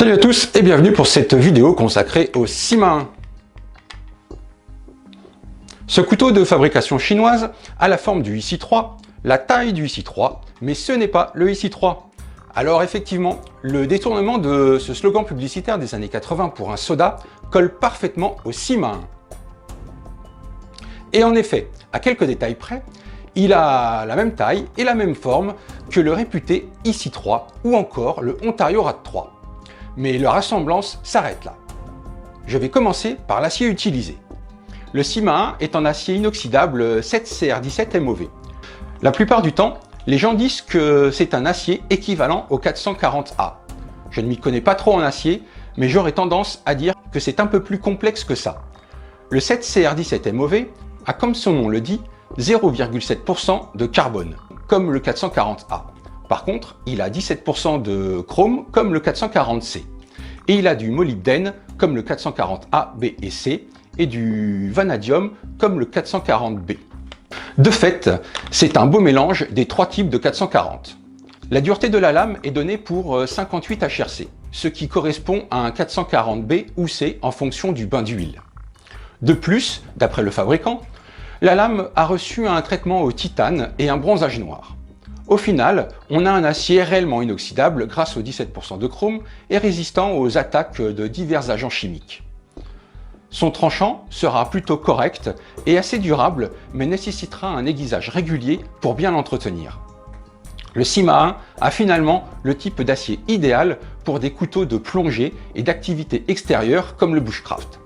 Salut à tous et bienvenue pour cette vidéo consacrée au Syma 1. Ce couteau de fabrication chinoise a la forme du ici 3, la taille du ici 3, mais ce n'est pas le ici 3. Alors effectivement, le détournement de ce slogan publicitaire des années 80 pour un soda colle parfaitement au Syma 1. Et en effet, à quelques détails près, il a la même taille et la même forme que le réputé ici 3 ou encore le Ontario Rat 3. Mais leur ressemblance s'arrête là. Je vais commencer par l'acier utilisé. Le Syma 1 est en acier inoxydable 7CR17 MOV. La plupart du temps, les gens disent que c'est un acier équivalent au 440A. Je ne m'y connais pas trop en acier, mais j'aurais tendance à dire que c'est un peu plus complexe que ça. Le 7CR17 MOV a, comme son nom le dit, 0,7% de carbone, comme le 440A. Par contre, il a 17% de chrome, comme le 440C. Et il a du molybdène, comme le 440A, B et C, et du vanadium, comme le 440B. De fait, c'est un beau mélange des trois types de 440. La dureté de la lame est donnée pour 58 HRC, ce qui correspond à un 440B ou C en fonction du bain d'huile. De plus, d'après le fabricant, la lame a reçu un traitement au titane et un bronzage noir. Au final, on a un acier réellement inoxydable grâce aux 17% de chrome et résistant aux attaques de divers agents chimiques. Son tranchant sera plutôt correct et assez durable, mais nécessitera un aiguisage régulier pour bien l'entretenir. Le Syma 1 a finalement le type d'acier idéal pour des couteaux de plongée et d'activité extérieure comme le bushcraft.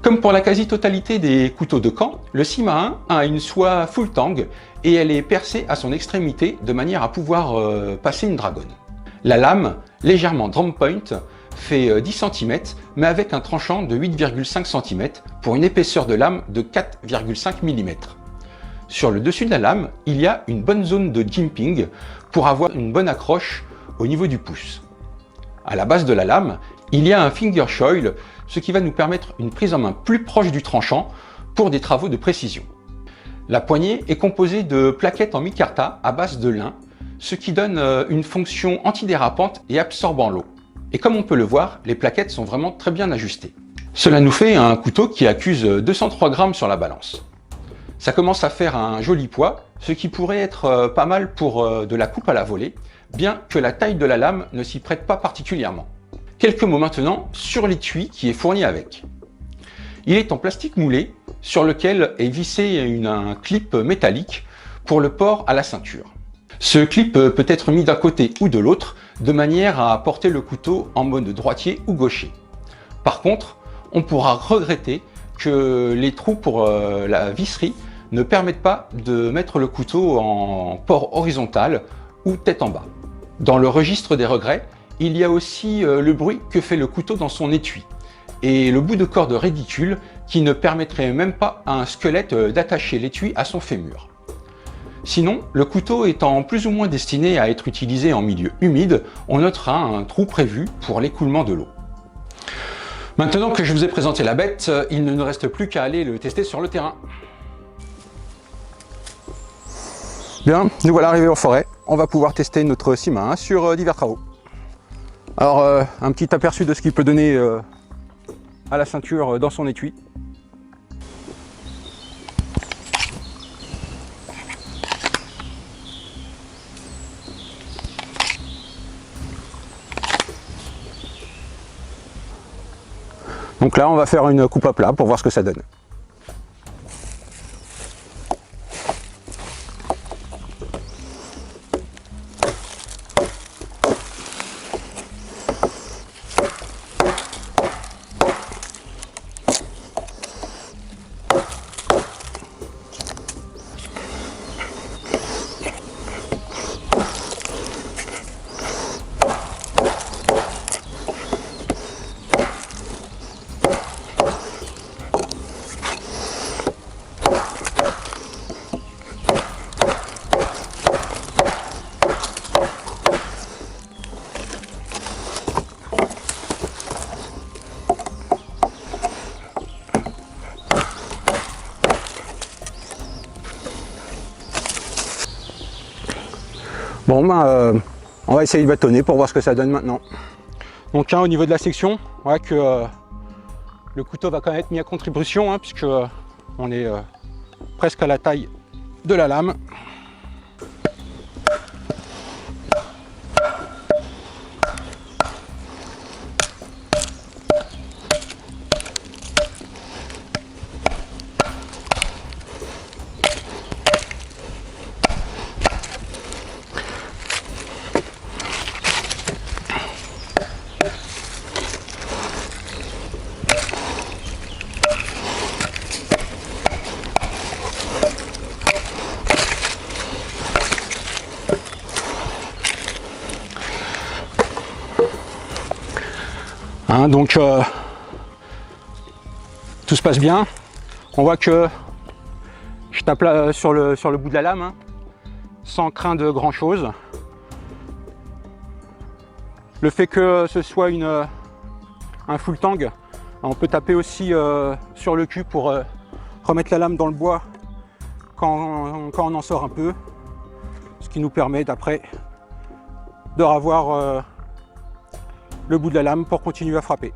Comme pour la quasi-totalité des couteaux de camp, le Syma 1 a une soie full tang et elle est percée à son extrémité de manière à pouvoir passer une dragonne. La lame, légèrement drum point, fait 10 cm mais avec un tranchant de 8,5 cm pour une épaisseur de lame de 4,5 mm. Sur le dessus de la lame, il y a une bonne zone de jimping pour avoir une bonne accroche au niveau du pouce. À la base de la lame, il y a un finger choil, ce qui va nous permettre une prise en main plus proche du tranchant pour des travaux de précision. La poignée est composée de plaquettes en micarta à base de lin, ce qui donne une fonction antidérapante et absorbant l'eau. Et comme on peut le voir, les plaquettes sont vraiment très bien ajustées. Cela nous fait un couteau qui accuse 203 grammes sur la balance. Ça commence à faire un joli poids, ce qui pourrait être pas mal pour de la coupe à la volée, bien que la taille de la lame ne s'y prête pas particulièrement. Quelques mots maintenant sur l'étui qui est fourni avec. Il est en plastique moulé sur lequel est vissé un clip métallique pour le port à la ceinture. Ce clip peut être mis d'un côté ou de l'autre de manière à porter le couteau en mode droitier ou gaucher. Par contre, on pourra regretter que les trous pour la visserie ne permettent pas de mettre le couteau en port horizontal ou tête en bas. Dans le registre des regrets, il y a aussi le bruit que fait le couteau dans son étui et le bout de corde ridicule qui ne permettrait même pas à un squelette d'attacher l'étui à son fémur. Sinon, le couteau étant plus ou moins destiné à être utilisé en milieu humide, on notera un trou prévu pour l'écoulement de l'eau. Maintenant que je vous ai présenté la bête, il ne nous reste plus qu'à aller le tester sur le terrain. Bien, nous voilà arrivés en forêt. On va pouvoir tester notre Syma 1 sur divers travaux. Alors, un petit aperçu de ce qu'il peut donner à la ceinture dans son étui. Donc là, on va faire une coupe à plat pour voir ce que ça donne. Bon, on va essayer de bâtonner pour voir ce que ça donne maintenant. Donc au niveau de la section, on voit que le couteau va quand même être mis à contribution, hein, puisque on est presque à la taille de la lame. Hein, donc tout se passe bien. On voit que je tape là, sur le bout de la lame, hein, sans craindre grand chose. Le fait que ce soit un full tang, on peut taper aussi sur le cul pour remettre la lame dans le bois quand on en sort un peu, ce qui nous permet d'après de revoir le bout de la lame pour continuer à frapper.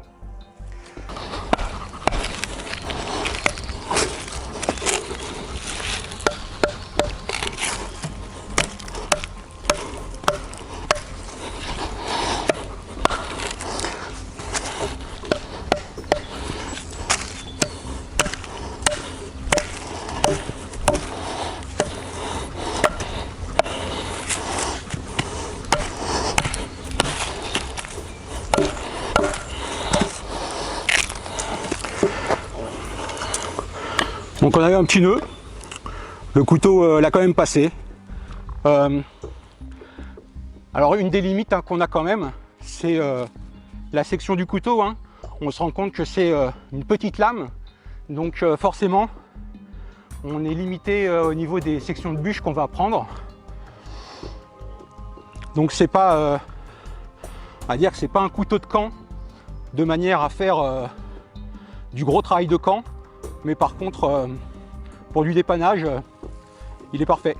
Donc on a eu un petit nœud, le couteau l'a quand même passé. Alors une des limites, hein, qu'on a quand même, c'est la section du couteau, hein. On se rend compte que c'est une petite lame, donc forcément on est limité au niveau des sections de bûche qu'on va prendre. Donc c'est pas, à dire que c'est pas un couteau de camp de manière à faire du gros travail de camp. Mais par contre, pour du dépannage, il est parfait.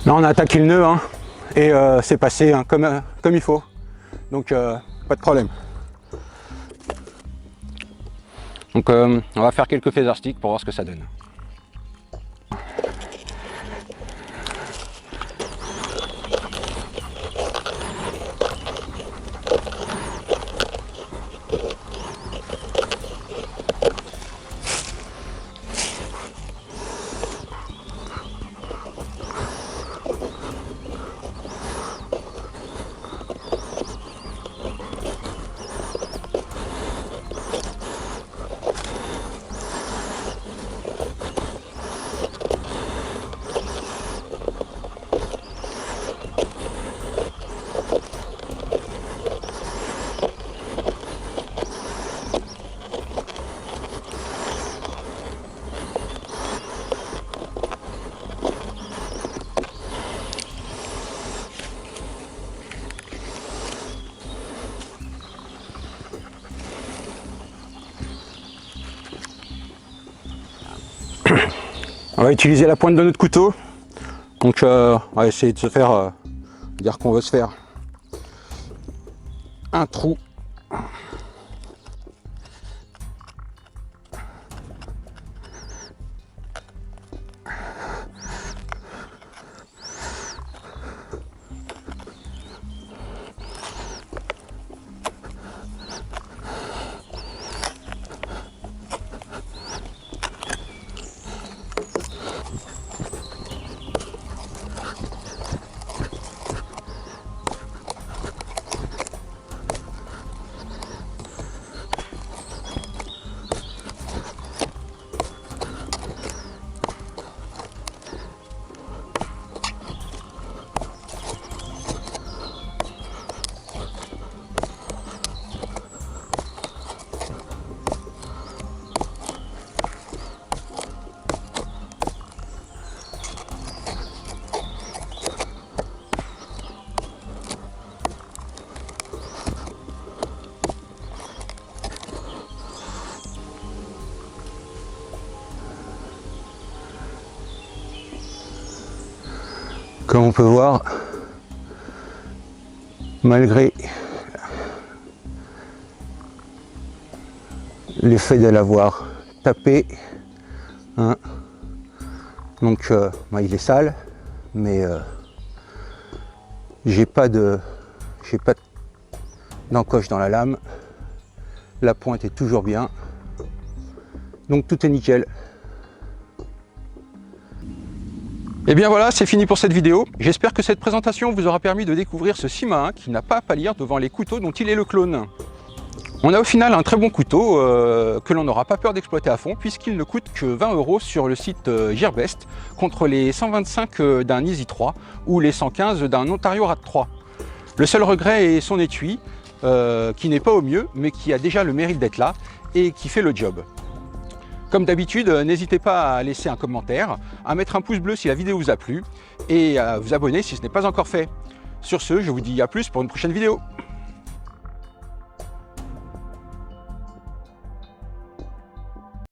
Là on a attaqué le nœud, hein, et c'est passé, hein, comme il faut, donc pas de problème. Donc on va faire quelques faiseurs sticks pour voir ce que ça donne. On va utiliser la pointe de notre couteau. Donc on va essayer de se faire, dire qu'on veut se faire un trou. Comme on peut voir, malgré l'effet de l'avoir tapé, hein, donc il est sale, mais j'ai pas d'encoche dans la lame, la pointe est toujours bien, donc tout est nickel. Et bien voilà, c'est fini pour cette vidéo. J'espère que cette présentation vous aura permis de découvrir ce Syma qui n'a pas à pâlir devant les couteaux dont il est le clone. On a au final un très bon couteau que l'on n'aura pas peur d'exploiter à fond puisqu'il ne coûte que 20 € sur le site Gearbest contre les 125 d'un Easy 3 ou les 115 d'un Ontario Rat 3. Le seul regret est son étui qui n'est pas au mieux mais qui a déjà le mérite d'être là et qui fait le job. Comme d'habitude, n'hésitez pas à laisser un commentaire, à mettre un pouce bleu si la vidéo vous a plu et à vous abonner si ce n'est pas encore fait. Sur ce, je vous dis à plus pour une prochaine vidéo.